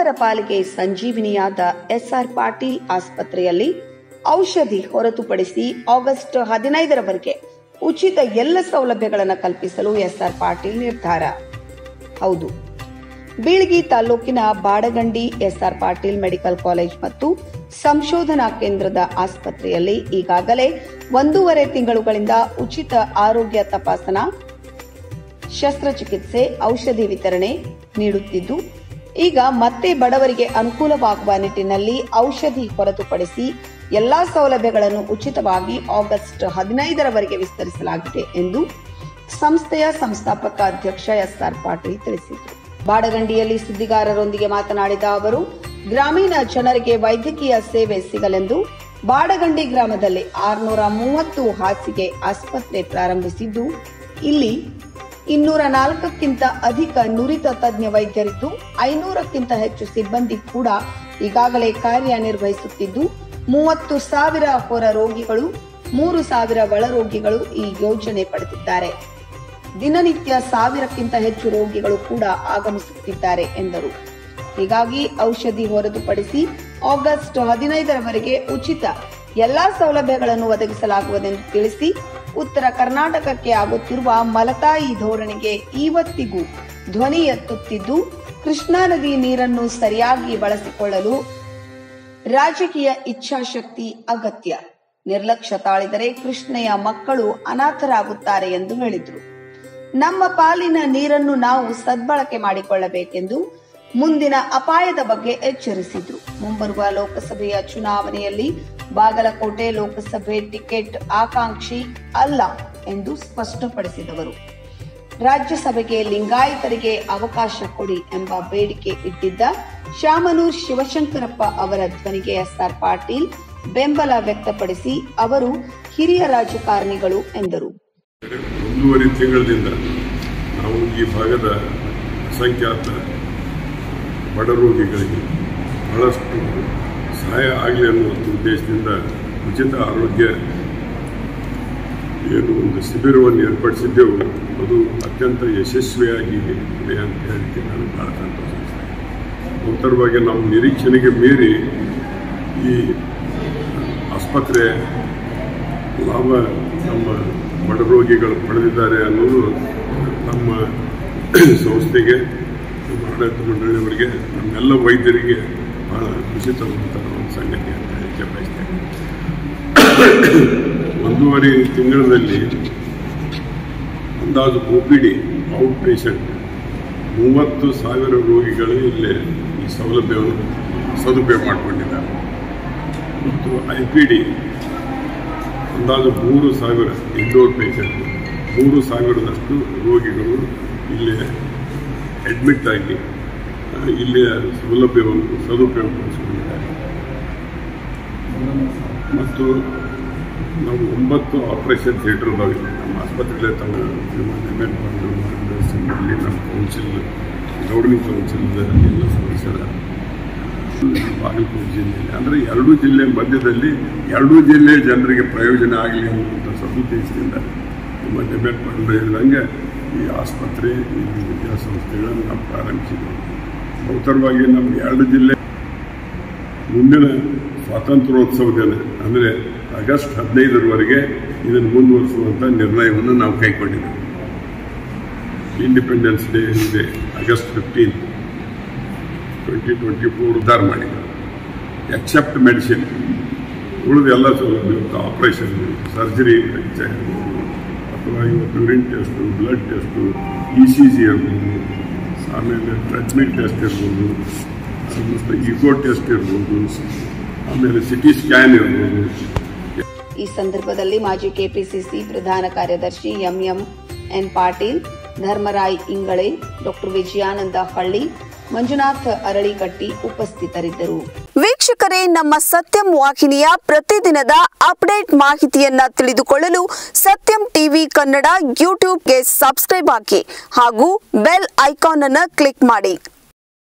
ಬಡವರ ಪಾಲಿಗೆ ಸಂಜೀವಿನಿಯಾದ ಎಸ್ಆರ್ ಪಾಟೀಲ್ ಆಸ್ಪತ್ರೆಯಲ್ಲಿ ಔಷಧಿ ಹೊರತುಪಡಿಸಿ ಆಗಸ್ಟ್ 15ರವರೆಗೆ ಉಚಿತ ಎಲ್ಲ ಸೌಲಭ್ಯಗಳನ್ನು ಕಲ್ಪಿಸಲು ಎಸ್ಆರ್ ಪಾಟೀಲ್ ನಿರ್ಧಾರ. ಹೌದು, ಬೀಳಗಿ ತಾಲೂಕಿನ Badagandi SR Patil medical college ಮತ್ತು ಸಂಶೋಧನಾ ಕೇಂದ್ರದ ಆಸ್ಪತ್ರೆಯಲ್ಲಿ ಈಗಾಗಲೇ 1.5 ತಿಂಗಳುಗಳಿಂದ ಉಚಿತ ಆರೋಗ್ಯ ತಪಾಸಣಾ, ಶಸ್ತ್ರಚಿಕಿತ್ಸೆ, ಔಷಧಿ ವಿತರಣೆ ನೀಡುತ್ತಿದ್ದು, ಈಗ ಮತ್ತೆ ಬಡವರಿಗೆ ಅನುಕೂಲವಾಗುವ ನಿಟ್ಟಿನಲ್ಲಿ ಔಷಧಿ ಹೊರತುಪಡಿಸಿ ಎಲ್ಲಾ ಸೌಲಭ್ಯಗಳನ್ನು ಉಚಿತವಾಗಿ ಆಗಸ್ಟ್ 15ರವರೆಗೆ ವಿಸ್ತರಿಸಲಾಗಿದೆ ಎಂದು ಸಂಸ್ಥೆಯ ಸಂಸ್ಥಾಪಕ ಅಧ್ಯಕ್ಷ ಎಸ್ಆರ್ ಪಾಟೀಲ್ ತಿಳಿಸಿದರು. ಬಾಡಗಂಡಿಯಲ್ಲಿ ಸುದ್ದಿಗಾರರೊಂದಿಗೆ ಮಾತನಾಡಿದ ಅವರು, ಗ್ರಾಮೀಣ ಜನರಿಗೆ ವೈದ್ಯಕೀಯ ಸೇವೆ ಸಿಗಲೆಂದು ಬಾಡಗಂಡಿ ಗ್ರಾಮದಲ್ಲಿ 630 ಹಾಸಿಗೆ ಆಸ್ಪತ್ರೆ ಪ್ರಾರಂಭಿಸಿದ್ದು, ಇಲ್ಲಿ 204ಕ್ಕಿಂತ ಅಧಿಕ ನುರಿತ ತಜ್ಞ ವೈದ್ಯರಿದ್ದು 500ಕ್ಕಿಂತ ಹೆಚ್ಚು ಸಿಬ್ಬಂದಿ ಕೂಡ ಈಗಾಗಲೇ ಕಾರ್ಯನಿರ್ವಹಿಸುತ್ತಿದ್ದು, 30,000 ಹೊರ ರೋಗಿಗಳು, 3,000 ಒಳ ರೋಗಿಗಳು ಈ ಯೋಜನೆ ಪಡೆದಿದ್ದಾರೆ. ದಿನನಿತ್ಯ 1,000ಕ್ಕಿಂತ ಹೆಚ್ಚು ರೋಗಿಗಳು ಕೂಡ ಆಗಮಿಸುತ್ತಿದ್ದಾರೆ ಎಂದರು. ಹೀಗಾಗಿ ಔಷಧಿ ಹೊರತುಪಡಿಸಿ ಆಗಸ್ಟ್ 15ರವರೆಗೆ ಉಚಿತ ಎಲ್ಲಾ ಸೌಲಭ್ಯಗಳನ್ನು ಒದಗಿಸಲಾಗುವುದೆಂದು ತಿಳಿಸಿ, ಉತ್ತರ ಕರ್ನಾಟಕಕ್ಕೆ ಆಗುತ್ತಿರುವ ಮಲತಾಯಿ ಧೋರಣೆಗೆ ಇವತ್ತಿಗೂ ಧ್ವನಿ ಎತ್ತುತ್ತಿದ್ದು, ಕೃಷ್ಣಾ ನದಿ ನೀರನ್ನು ಸರಿಯಾಗಿ ಬಳಸಿಕೊಳ್ಳಲು ರಾಜಕೀಯ ಇಚ್ಛಾಶಕ್ತಿ ಅಗತ್ಯ. ನಿರ್ಲಕ್ಷ್ಯ ತಾಳಿದರೆ ಕೃಷ್ಣೆಯ ಮಕ್ಕಳು ಅನಾಥರಾಗುತ್ತಾರೆ ಎಂದು ಹೇಳಿದರು. ನಮ್ಮ ಪಾಲಿನ ನೀರನ್ನು ನಾವು ಸದ್ಬಳಕೆ ಮಾಡಿಕೊಳ್ಳಬೇಕೆಂದು ಮುಂದಿನ ಅಪಾಯದ ಬಗ್ಗೆ ಎಚ್ಚರಿಸಿದ್ರು. ಮುಂಬರುವ ಲೋಕಸಭೆಯ ಚುನಾವಣೆಯಲ್ಲಿ ಬಾಗಲಕೋಟೆ ಲೋಕಸಭೆ ಟಿಕೆಟ್ ಆಕಾಂಕ್ಷಿ ಅಲ್ಲ ಎಂದು ಸ್ಪಷ್ಟಪಡಿಸಿದವರು. ರಾಜ್ಯಸಭೆಗೆ ಲಿಂಗಾಯತರಿಗೆ ಅವಕಾಶ ಕೊಡಿ ಎಂಬ ಬೇಡಿಕೆ ಇಟ್ಟಿದ್ದ ಶಾಮನೂರ್ ಶಿವಶಂಕರಪ್ಪ ಅವರ ಧ್ವನಿಗೆ ಎಸ್ಆರ್ ಪಾಟೀಲ್ ಬೆಂಬಲ ವ್ಯಕ್ತಪಡಿಸಿ, ಅವರು ಹಿರಿಯ ರಾಜಕಾರಣಿಗಳು ಎಂದರು. 1.5 ತಿಂಗಳಿಂದ ನಾವು ಈ ಭಾಗದ ಅಸಂಖ್ಯಾತ ಬಡ ರೋಗಿಗಳಿಗೆ ಬಹಳಷ್ಟು ಸಹಾಯ ಆಗಲಿ ಅನ್ನುವ ಉದ್ದೇಶದಿಂದ ಉಚಿತ ಆರೋಗ್ಯ ಏನು ಒಂದು ಶಿಬಿರವನ್ನು ಏರ್ಪಡಿಸಿದ್ದೆವು. ಅದು ಅತ್ಯಂತ ಯಶಸ್ವಿಯಾಗಿದೆ ಅಂತ ಹೇಳಲಿಕ್ಕೆ ನಾನು ಬಹಳ ಸಂತೋಷಿಸ್ತೇನೆ. ಉತ್ತರವಾಗಿ ನಾವು ನಿರೀಕ್ಷಣೆಗೆ ಮೀರಿ ಈ ಆಸ್ಪತ್ರೆ ಲಾಭ ನಮ್ಮ ಬಡ ರೋಗಿಗಳು ಪಡೆದಿದ್ದಾರೆ ಅನ್ನೋದು ನಮ್ಮ ಸಂಸ್ಥೆಗೆ, ನಮ್ಮ ಆಡಳಿತ ಮಂಡಳಿಯವರಿಗೆ, ನಮ್ಮೆಲ್ಲ ವೈದ್ಯರಿಗೆ ಬಹಳ ಖುಷಿ ತರುವಂತಹ ಒಂದು ಸಂಗತಿ ಅಂತ ಹೇಳಕ್ಕೆ ಬಯಸ್ತೇನೆ. 1.5 ತಿಂಗಳಲ್ಲಿ ಅಂದಾಜು OPD ಔಟ್ ಪೇಷಂಟ್ 30,000 ರೋಗಿಗಳು ಇಲ್ಲೇ ಈ ಸೌಲಭ್ಯವನ್ನು ಸದುಪಯೋಗ ಮಾಡಿಕೊಂಡಿದ್ದಾರೆ. ಮತ್ತು IPD ಅಂದಾಜು 3,000 ಇಂಡೋರ್ ಪೇಷಂಟ್, 3,000ದಷ್ಟು ರೋಗಿಗಳು ಇಲ್ಲೇ ಅಡ್ಮಿಟ್ ಆಗಿ ಇಲ್ಲಿಯ ಸೌಲಭ್ಯವನ್ನು ಸದುಪಯೋಗಪಡಿಸಿಕೊಂಡಿದ್ದಾರೆ. ಮತ್ತು ನಾವು 9 ಆಪರೇಷನ್ ಥಿಯೇಟರ್ ಇದ್ದಾವೆ ನಮ್ಮ ಆಸ್ಪತ್ರೆಗಳೇ. ತಾವು ನಮ್ಮ ಕೌನ್ಸಿಲ್, ಗೌರ್ಮೆಂಟ್ ಕೌನ್ಸಿಲ್ದ ಎಲ್ಲ ಸದಸ್ಯರ ಬಾಗಲಕೋಟೆ ಜಿಲ್ಲೆಯಲ್ಲಿ, ಅಂದರೆ 2 ಜಿಲ್ಲೆ ಮಧ್ಯದಲ್ಲಿ 2 ಜಿಲ್ಲೆ ಜನರಿಗೆ ಪ್ರಯೋಜನ ಆಗಲಿ ಅನ್ನುವಂಥ ಸದುದ್ದೇಶದಿಂದ ನಮ್ಮ ಡಿಪಾರ್ಟ್ಮೆಂಟ್ ಹೇಳಿದಂಗೆ ಈ ಆಸ್ಪತ್ರೆ, ಈ ವಿದ್ಯಾಸಂಸ್ಥೆಗಳನ್ನು ನಾವು ಪ್ರಾರಂಭಿಸಿದ್ದೇವೆ. ಉತ್ತರವಾಗಿ ನಮ್ಮ 2 ಜಿಲ್ಲೆ ಮುಂದಿನ ಸ್ವಾತಂತ್ರ್ಯೋತ್ಸವ ದಿನ ಅಂದರೆ ಆಗಸ್ಟ್ 15ರವರೆಗೆ ಇದನ್ನು ಮುಂದುವರಿಸುವಂಥ ನಿರ್ಣಯವನ್ನು ನಾವು ಕೈಗೊಂಡಿದ್ದೇವೆ. ಇಂಡಿಪೆಂಡೆನ್ಸ್ ಡೇ ಇದೆ ಆಗಸ್ಟ್ 15, 2024 ಉದ್ಧಾರ ಮಾಡಿದ್ದೇವೆ. ಎಕ್ಸೆಪ್ಟ್ ಮೆಡಿಸಿನ್, ಉಳಿದ ಎಲ್ಲ ಸೌಲಭ್ಯ, ಆಪರೇಷನ್, ಸರ್ಜರಿ ಅಥವಾ ಇವತ್ತು urine test, blood test, ECG ಇರ್ಬೋದು, ಆಮೇಲೆ ಟ್ರೆಡ್ಮಿಲ್ ಟೆಸ್ಟ್ ಇರ್ಬೋದು, ಮತ್ತು ಈಗೋ ಟೆಸ್ಟ್ ಇರ್ಬೋದು, ಆಮೇಲೆ CT ಸ್ಕ್ಯಾನ್ ಇರ್ಬೋದು. ಈ ಸಂದರ್ಭದಲ್ಲಿ ಮಾಜಿ ಕೆಪಿಸಿಸಿ ಪ್ರಧಾನ ಕಾರ್ಯದರ್ಶಿ MN ಪಾಟೀಲ್, ಧರ್ಮರಾಯ್ ಇಂಗಳೆ, ಡಾಕ್ಟರ್ ವಿಜಯಾನಂದ ಹಳ್ಳಿ, ಮಂಜುನಾಥ್ ಅರಳಿಕಟ್ಟಿ ಉಪಸ್ಥಿತರಿದ್ದರು. ವೀಕ್ಷಕರೇ, ನಮ್ಮ ಸತ್ಯಂ ವಾಹಿನಿಯ ಪ್ರತಿದಿನದ ಅಪ್ಡೇಟ್ ಮಾಹಿತಿಯನ್ನ ತಿಳಿದುಕೊಳ್ಳಲು ಸತ್ಯಂ ಟಿವಿ ಕನ್ನಡ ಯೂಟ್ಯೂಬ್ಗೆ ಸಬ್ಸ್ಕ್ರೈಬ್ ಹಾಕಿ ಹಾಗೂ ಬೆಲ್ ಐಕಾನ್ ಅನ್ನು ಕ್ಲಿಕ್ ಮಾಡಿ.